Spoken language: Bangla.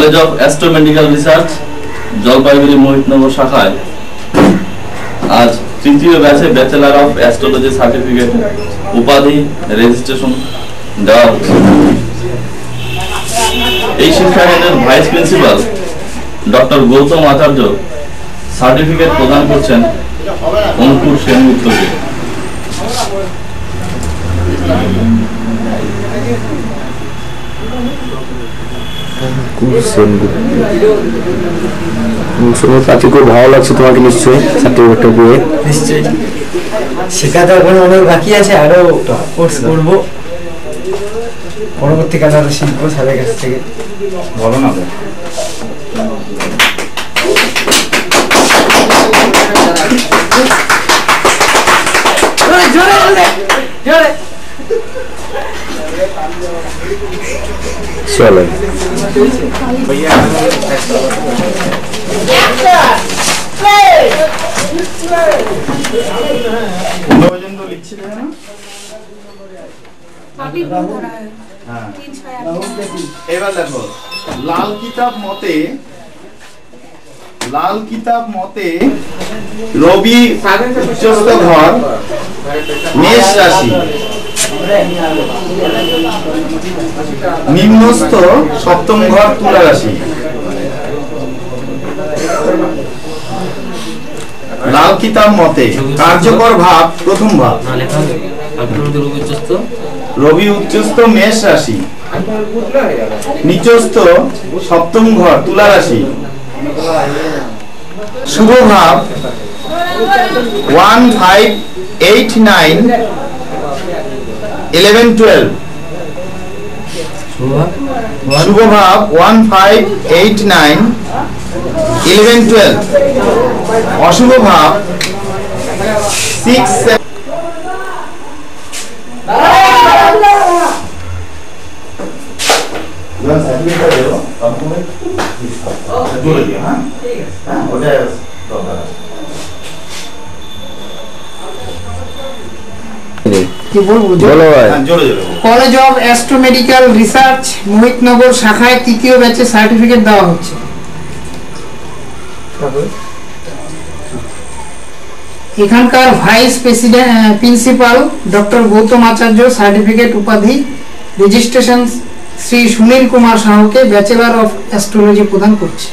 College of astromedical research Jalpaiguri Mohitnagar শাখায় আজ তৃতীয় ব্যাচে ব্যাচেলর অফ অ্যাস্ট্রোলজি সার্টিফিকেট উপাধি রেজিস্ট্রেশন দেওয়া হচ্ছে। এই শিক্ষাকেন্দ্রের vice principal doctor Gautam Acharya certificate প্রদান করছেন অঙ্কুর সেনগুপ্তকে। খুব ভালো লাগছে তোমাকে নিশ্চয়ই সার্টিফিকেটটা পেয়ে? নিশ্চয়ই, শেখাতে এখন অনেক বাকি আছে, আরো কোর্স করবো, পরবর্তীকালে আরো শিখবো স্যারের কাছ থেকে। বলো না চলো এবার দেখো, লাল কিতাব মতে রবি উচ্চস্থ ঘর মেষ রাশি, নিম্নস্থ সপ্তম ঘর তুলা রাশি। লাল কিতাব মতে কার্যকর ভাব প্রথম ভাব, রবি উচ্চস্থ মেষ রাশি, নিচস্থ সপ্তম ঘর তুলা রাশি। শুভ ভাব 1, 5, 8, 9, 11, 12। শুভ ভাব 1, 5, 8, 9, 11, 12। অশুভ ভাব 6, 7। College of astromedical research Mohitnagar শাখায় তৃতীয় ব্যাচে সার্টিফিকেট দেওয়া হচ্ছে। এখানকার vice principal doctor Gautam Acharya certificate উপাধি রেজিস্ট্রেশন শ্রী সুনীল কুমার সাহুকে ব্যাচেলর অফ অ্যাস্ট্রোলজি প্রদান করছে।